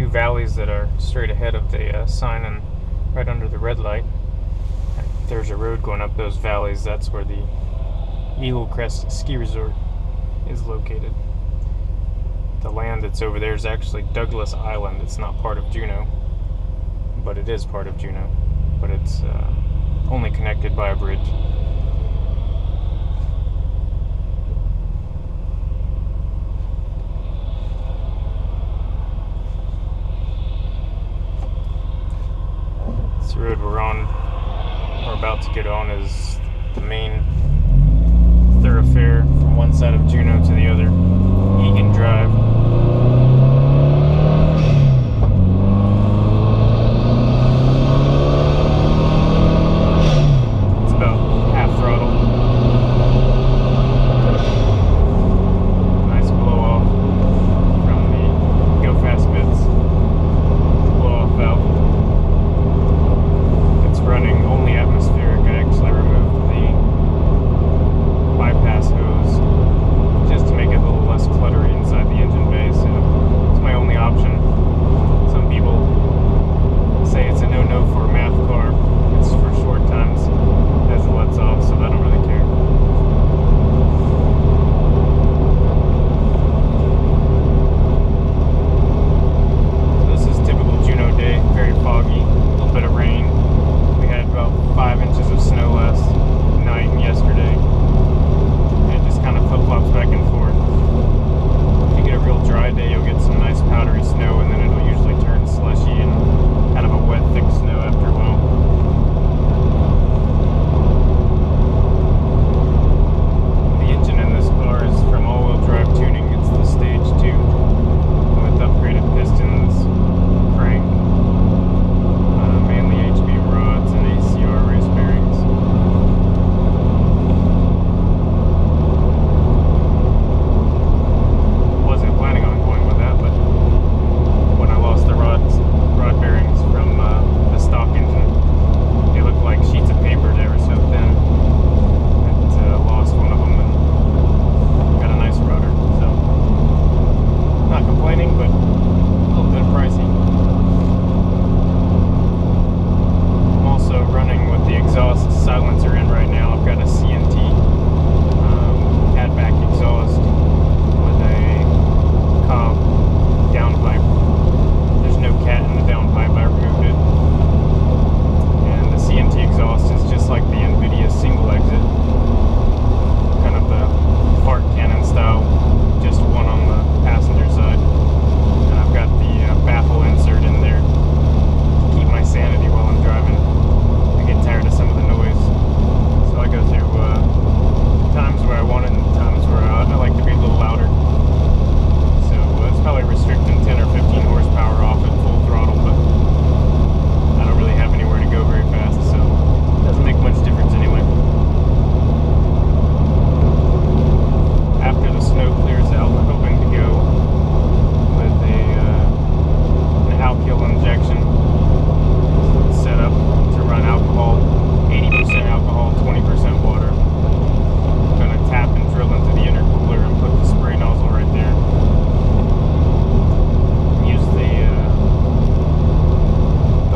two valleys that are straight ahead of the sign and right under the red light. There's a road going up those valleys. That's where the Eagle Crest Ski Resort is located. The land that's over there is actually Douglas Island. It's not part of Juneau, but it is part of Juneau. But it's only connected by a bridge. This road we're about to get on is the main thoroughfare from one side of Juneau to the other, Egan Drive. It's about half throttle. Nice blow off from the Go Fast bits. Blow off valve. It's running only atmospheric. I actually removed the bypass hose just to make it a little less cluttery inside the engine bay, so it's my only option. Some people say it's a no-no for a math car. It's for short times as it lets off, so I don't really care. This is typical Juneau day, very foggy, a little bit of rain. We had about 5 inches of snow last night and yesterday. It just kind of flip-flops back and forth. If you get a real dry day, you'll get some nice powdery snow, and then it'll usually turn slushy and kind of a wet, thick snow after a while. The engine in this car is from all-wheel drive tuning. It's the Stage 2 with upgraded pistons, crank, mainly HB rods and ACR race bearings. Wasn't planning on going with that, but when I lost the rod bearings from the stock engine, they looked like sheets of paper. They were so thin. I lost one of them and got a nice rudder. So not complaining, but a little bit pricey. I'm also running with the exhaust silencer in right now. I've got a CNT catback exhaust with a Cobb downpipe. There's no cat in the downpipe. I removed it. And the CNT exhaust is just like the NVIDIA single exit. Kind of the fart cannon style, just one on the passenger side. And I've got the baffle insert in there to keep my sanity while I'm driving. I get tired of some of the noise, so I go through times where I want it and times where I like to be a little louder. So it's probably restricting 10 or 15 horsepower off at full throttle, but I don't really have anywhere to go very fast, so it doesn't make much difference anyway. After the snow clears out, we're hoping to go with an alkyl injection set up to run alcohol, 80% alcohol, 20% water. I'm going to tap and drill into the intercooler and put the spray nozzle right there. Use the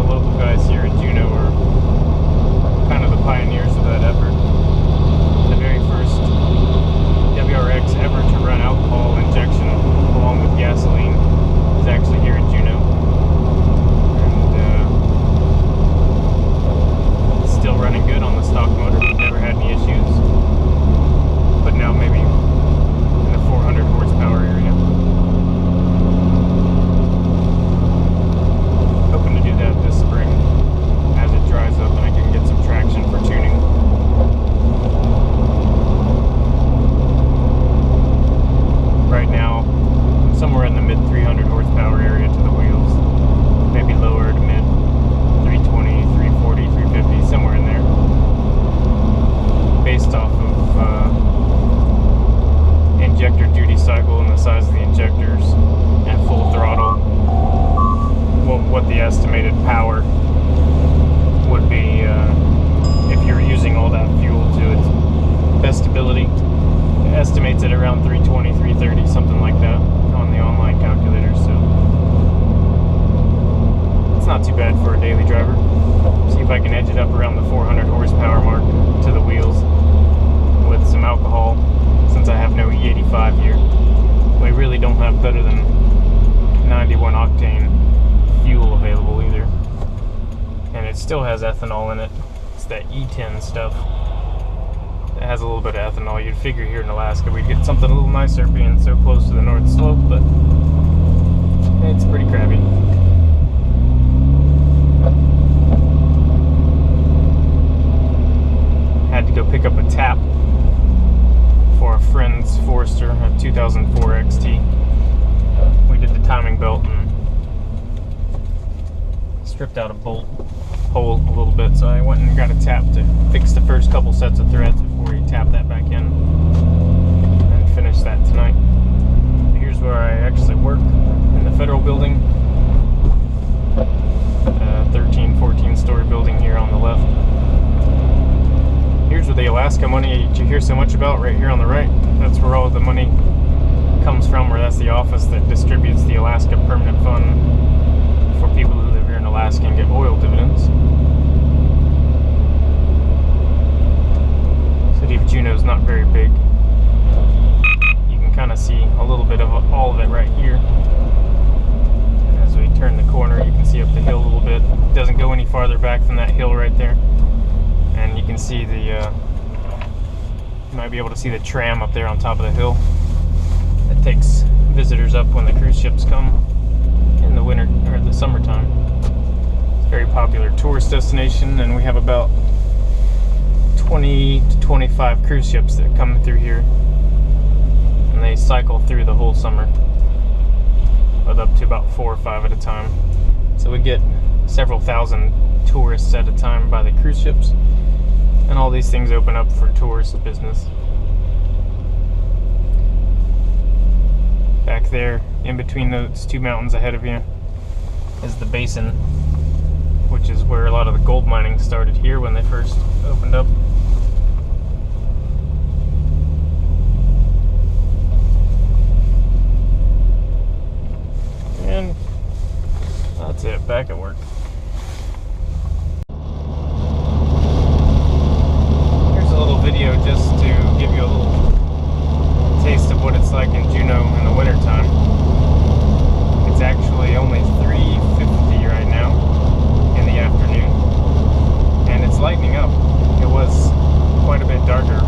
local guys here at Juneau are kind of the pioneers of that effort. The very first WRX ever to run alcohol injection along with gasoline is actually here in Juneau. Still running good on the stock motor. Never had any issues. But now maybe in the 400 horsepower area. Hoping to do that this spring as it dries up and I can get some traction for tuning. Right now, I'm somewhere in the mid 300 horsepower area to the wheels. Maybe lower to mid 320, 340, 350, somewhere in there. Based off of injector duty cycle and the size of the injectors at full throttle, what the estimated power would be if you're using all that fuel to its best ability. It estimates it around 320, 330, something like that on the online calculator. So still has ethanol in it. It's that E10 stuff. It has a little bit of ethanol. You'd figure here in Alaska we'd get something a little nicer being so close to the North Slope, but it's pretty crappy. Had to go pick up a tap for a friend's Forester, a 2004 XT. We did the timing belt and stripped out a bolt hole a little bit, so I went and got a tap to fix the first couple sets of threads before you tap that back in and finish that tonight. Here's where I actually work, in the federal building, 13, 14 story building here on the left. Here's where the Alaska money you hear so much about, right here on the right. That's where all the money comes from, or that's the office that distributes the Alaska Permanent Fund for people who live here in Alaska and get oil dividends. City of Juneau is not very big. You can kind of see a little bit of all of it right here. And as we turn the corner, you can see up the hill a little bit. It doesn't go any farther back than that hill right there. And you can see the, you might be able to see the tram up there on top of the hill. It takes visitors up when the cruise ships come in the winter or the summertime. It's a very popular tourist destination, and we have about 20 to 25 cruise ships that come through here, and they cycle through the whole summer with up to about 4 or 5 at a time. So we get several thousand tourists at a time by the cruise ships, and all these things open up for tourist business. Back there, in between those two mountains ahead of you, is the basin, which is where a lot of the gold mining started here when they first opened up. And that's it, back at work. Here's a little video just to give you a little taste of what it's like in Juneau in the wintertime. It's actually only 3:50 right now in the afternoon, and it's lightening up. It was quite a bit darker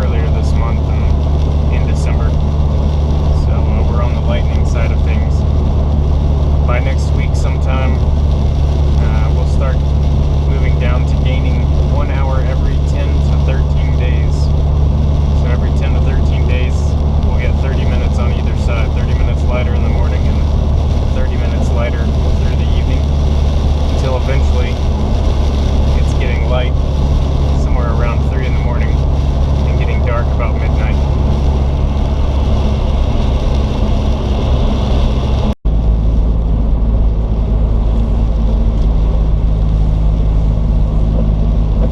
earlier this month and in December, so we're on the lightening side of things. By next week sometime, we'll start moving down to gaining 1 hour every 10 to 13 days. So every 10 to 13 days, we'll get 30 minutes on either side. 30 minutes lighter in the morning and 30 minutes lighter through the evening, until eventually it's getting light somewhere around 3 in the morning and getting dark about midnight.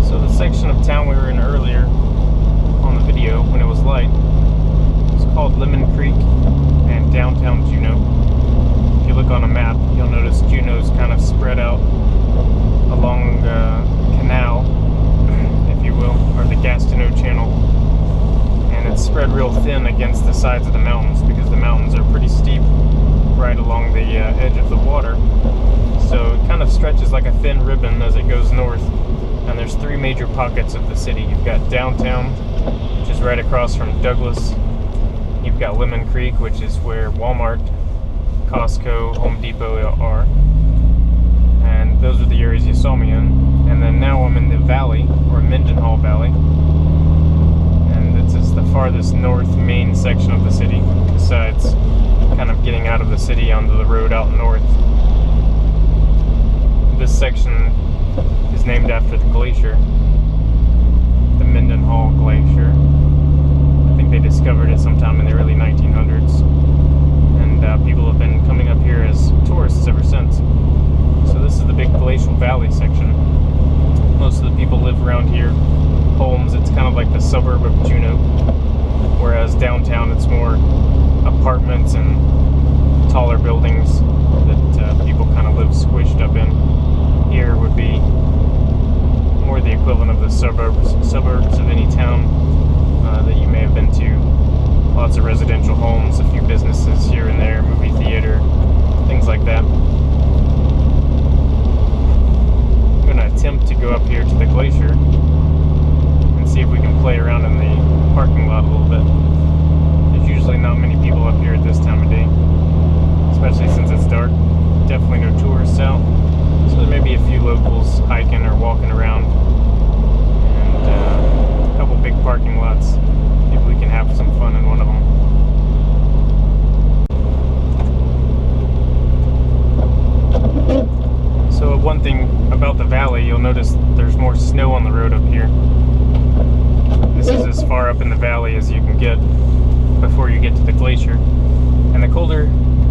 So the section of town we were in earlier on the video when it was light, it's called Lemon Creek and downtown Juneau. If you look on a map, you'll notice Juneau's kind of spread out along the canal, if you will, or the Gastineau Channel, and it's spread real thin against the sides of the mountains because the mountains are pretty steep right along the edge of the water. So it kind of stretches like a thin ribbon as it goes north. And there's 3 major pockets of the city. You've got downtown, which is right across from Douglas. You've got Lemon Creek, which is where Walmart, Costco, Home Depot are. And those are the areas you saw me in. And then now I'm in the valley, or Mendenhall Valley. And this is the farthest north main section of the city, besides kind of getting out of the city onto the road out north. This section is named after the glacier, the Mendenhall Glacier. I think they discovered it sometime in the early 1900s, and people have been coming up here as tourists ever since. So this is the big glacial valley section. Most of the people live around here. Homes, it's kind of like the suburb of Juneau, whereas downtown it's more apartments and taller buildings that people kind of live squished up in. Here would be more the equivalent of the suburbs of any town that you may have been to. Lots of residential homes, a few businesses here and there, movie theater, things like that. valley, you'll notice there's more snow on the road up here. This is as far up in the valley as you can get before you get to the glacier. And the colder,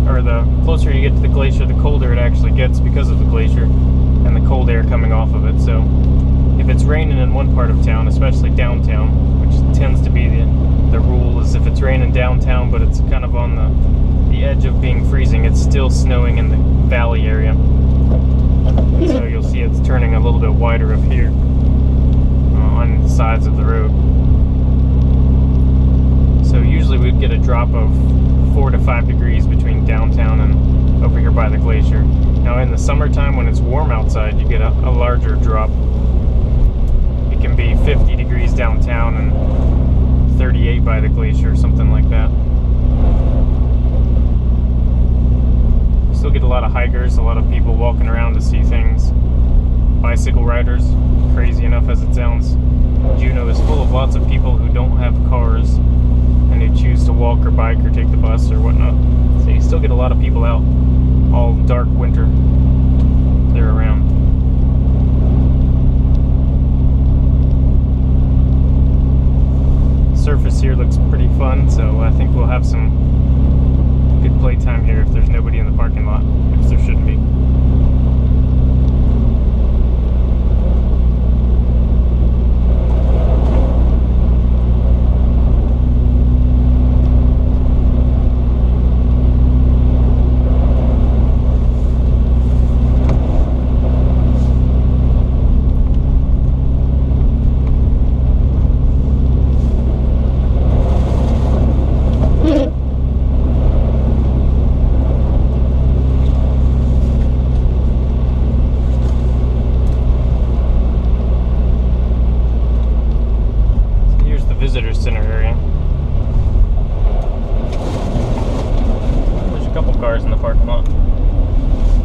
or the closer you get to the glacier, the colder it actually gets because of the glacier and the cold air coming off of it. So if it's raining in one part of town, especially downtown, which tends to be the rule, is if it's raining downtown but it's kind of on the edge of being freezing, it's still snowing in the valley area. And so you'll see it's turning a little bit wider up here on the sides of the road. So usually we'd get a drop of 4 to 5 degrees between downtown and over here by the glacier. Now in the summertime when it's warm outside, you get a larger drop. It can be 50 degrees downtown and 38 by the glacier, something like that. Still get a lot of hikers, a lot of people walking around to see things. Bicycle riders, crazy enough as it sounds. Juneau is full of lots of people who don't have cars and who choose to walk or bike or take the bus or whatnot. So you still get a lot of people out all dark winter. They're around. The surface here looks pretty fun, so I think we'll have some good playtime here if there's nobody in the parking lot, which there shouldn't be. Visitor center area. There's a couple cars in the parking lot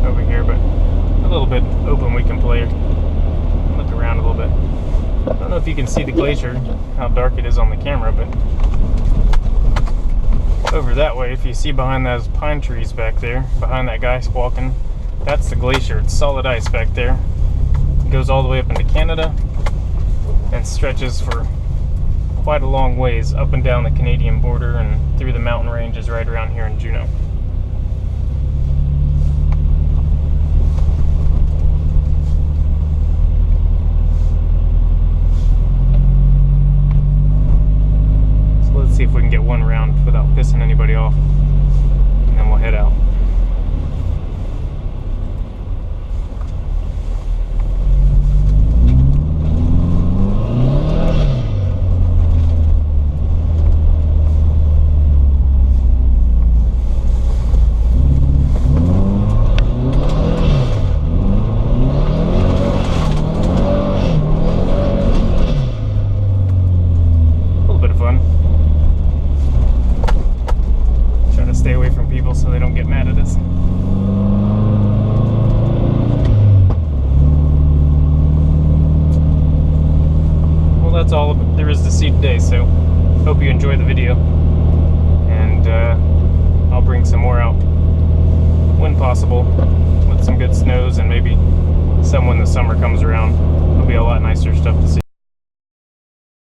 over here, but a little bit open. We can play, look around a little bit. I don't know if you can see the glacier, how dark it is on the camera, but over that way, if you see behind those pine trees back there, behind that guy walking, that's the glacier. It's solid ice back there. It goes all the way up into Canada and stretches for quite a long ways up and down the Canadian border and through the mountain ranges right around here in Juneau. So let's see if we can get one round without pissing anybody off, and then we'll head out. Stay away from people so they don't get mad at us. Well, that's all there is to see today, so hope you enjoy the video, and I'll bring some more out when possible with some good snows, and maybe some when the summer comes around. It'll be a lot nicer stuff to see.